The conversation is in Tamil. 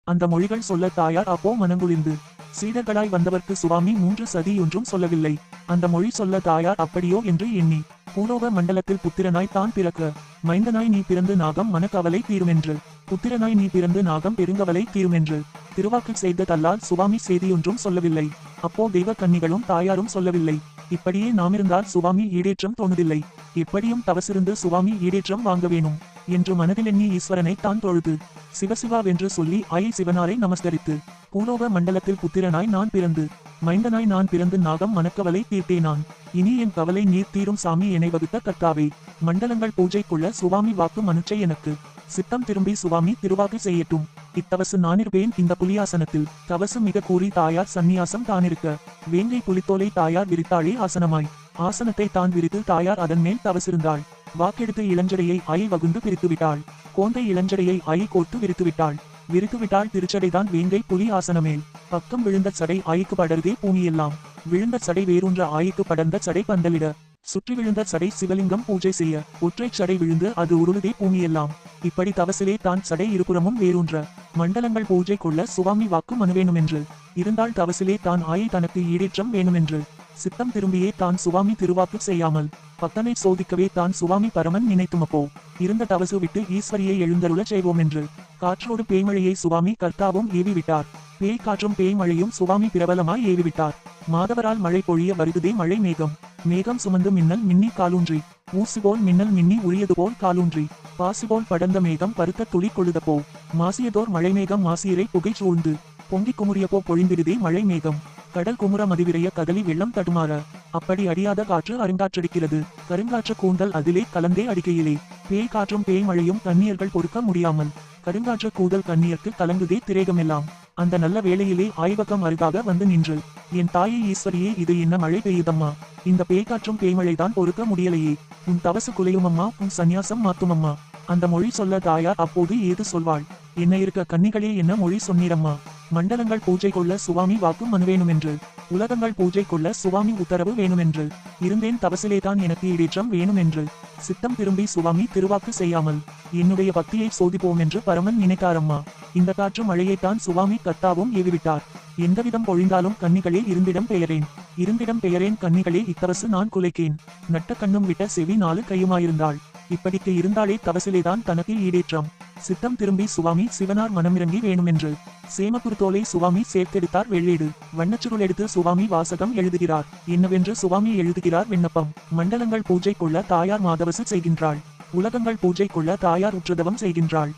அந்த மொழிகள் சொல்ல தாயார் அப்போ மனங்குளிர்ந்து, சீடர்களாய் வந்தவர்க்கு சுவாமி 3 சதி ஒன்றும் சொல்லவில்லை. அந்த மொழி சொல்ல தாயார் அப்படியோ என்று எண்ணி, பூலோக மண்டலத்தில் புத்திரனாய் தான் பிறக்க, மைந்தனாய் நீ பிறந்து நாகம் மனக்கவலை தீருமென்று, புத்திரனாய் நீ பிறந்து நாகம் பெருங்கவலை தீருமென்று திருவாக்கு செய்ததல்லால் சுவாமி செய்தியொன்றும் சொல்லவில்லை. அப்போ தெய்வ கன்னிகளும் தாயாரும் சொல்லவில்லை. இப்படியே நாமிருந்தால் சுவாமி ஈடேற்றம் தோணுதில்லை. எப்படியும் தவசிருந்து சுவாமி ஈடேற்றம் வாங்க வேணும் என்று மனதிலெண்ணி ஈஸ்வரனை தான் தொழுது, சிவசிவாவென்று சொல்லி ஆயை சிவனாரை நமஸ்கரித்து, பூலோக மண்டலத்தில் புத்திரனாய் நான் பிறந்து, மைந்தனாய் நான் பிறந்து நாகம் மனக்கவலை தீர்த்தேனான். இனி என் கவலை நீர் தீரும் சாமி என்னை வகுத்த கர்த்தாவே. மண்டலங்கள் பூஜைக்குள்ள சுவாமி வாக்கு மனுச்சை எனக்கு, சித்தம் திரும்பி சுவாமி திருவாக்கு செய்யட்டும். இத்தவசு நானிருப்பேன் இந்த புலியாசனத்தில், தவசு மிக கூறி தாயார் சந்நியாசம் தானிருக்க, வேங்கை புலித்தோலை தாயார் விரித்தாளே ஆசனமாய், ஆசனத்தை தான் விரித்து தாயார் அதன் மேல் தவசிருந்தாள். வாக்கெடுத்து இளஞ்சடையை ஆயை வகுந்து பிரித்துவிட்டாள். கோந்தை இளஞ்சடையை ஆயை கோர்த்து விரித்துவிட்டாள். விரித்துவிட்டாள் திருச்சடைதான் வேங்கை புலி ஆசனமேல். பக்கம் விழுந்த சடை ஆய்க்கு படர்தே பூமியெல்லாம், விழுந்த சடை வேறொன்ற ஆய்க்கு படர்ந்த சடை பந்தலிட, சுற்றி விழுந்த சடை சிவலிங்கம் பூஜை செய்ய, ஒற்றை சடை விழுந்து அது உருளுதே பூமியெல்லாம். இப்படி தவசிலே தான் சடை இருபுறமும் வேறொன்ற, மண்டலங்கள் பூஜை கொள்ள சுவாமி வாக்கு மனுவேணுமென்று, இருந்தால் தவசிலே தான் ஆயை தனக்கு ஈடேற்றம் வேணுமென்று, சித்தம் திரும்பியே தான் சுவாமி திருவாக்கு செய்யாமல், பக்தனை சோதிக்கவே தான் சுவாமி பரமன் நினைத்துமப்போ, இருந்த தவசு விட்டு ஈஸ்வரியை எழுந்தருள செய்வோம் என்று, காற்றோடு பேய்மழையை சுவாமி கர்த்தாவும் ஏவி விட்டார். பேய் காற்றும் பேய்மழையும் சுவாமி பிரபலமாய் ஏவிவிட்டார். மாதவரால் மழை பொழிய வருகுதே மழை மேகம், மேகம் சுமந்து மின்னல் மின்னி காலூன்றி, ஊசிபோல் மின்னல் மின்னி உரியது போல் காலூன்றி, பாசிபோல் படர்ந்த மேகம் பருத்த துளி கொழுதப்போ, மாசியதோர் மழை மேகம் மாசியரை புகை சூழ்ந்து, பொங்கி குமுறியப்போ பொழிந்திடுதே மழை மேகம், கடல் குமுற மதிவிரைய கதலி வெள்ளம் தடுமாற, அப்படி அடியாத காற்று அருங்காற்றடிக்கிறது, கருங்காற்று கூந்தல் அதிலே கலந்தே அடிக்கையிலே, பேய் காற்றும் பேய் மழையும் கண்ணியர்கள் பொறுக்க முடியாமல், கருங்காற்று கூதல் கண்ணியர்க்கு கலங்குதே திரேகமெல்லாம். அந்த நல்ல வேளையிலே ஆய்வகம் அருகாக வந்து நின்று, என் தாயை ஈஸ்வரியே இது என்ன மழை பெய்யுதம்மா, இந்த பேய்காற்றும் பேய்மழைதான் பொறுக்க முடியலையே, உன் தவசு குலையுமம்மா, உன் சந்நியாசம் மாத்துமம்மா. அந்த மொழி சொல்ல தாயார் அப்போது ஏது சொல்வாள், என்ன இருக்க கன்னிகளே என்ன மொழி சொன்னீரம்மா. மண்டலங்கள் பூஜை கொள்ள சுவாமி வாக்கு மனுவேணுமென்று, உலகங்கள் பூஜை கொள்ள சுவாமி உத்தரவு வேணுமென்று, இருந்தேன் தவசிலேதான் எனக்கு ஈடேற்றம் வேணுமென்று, சித்தம் திரும்பி சுவாமி திருவாக்கு செய்யாமல், என்னுடைய பக்தியை சோதிப்போம் என்று பரமன் நினைத்தாரம்மா. இந்த காற்று மழையைத்தான் சுவாமி கர்த்தாவும் ஏவிவிட்டார். எந்தவிதம் பொழிந்தாலும் கன்னிகளே இருந்திடம் பெயரேன், இருந்திடம் பெயரேன் கன்னிகளே இத்தவசு நான் குலைக்கேன். நட்ட கண்ணும் விட்ட செவி 4 கையுமாயிருந்தாள். இப்படிக்கு இருந்தாலே தவசிலேதான் தனக்கு ஈடேற்றம். சித்தம் திரும்பி சுவாமி சிவனார் மனமிறங்கி வேணுமென்று, சேமகுருத்தோலை சுவாமி சேர்த்தெடுத்தார் வெள்ளேடு, வண்ணச்சுருள் எடுத்து சுவாமி வாசகம் எழுதுகிறார். என்னவென்று சுவாமி எழுதுகிறார் விண்ணப்பம். மண்டலங்கள் பூஜை கொள்ள தாயார் மாதவசு செய்கின்றாள், உலகங்கள் பூஜை கொள்ள தாயார் உற்றதவம் செய்கின்றாள்.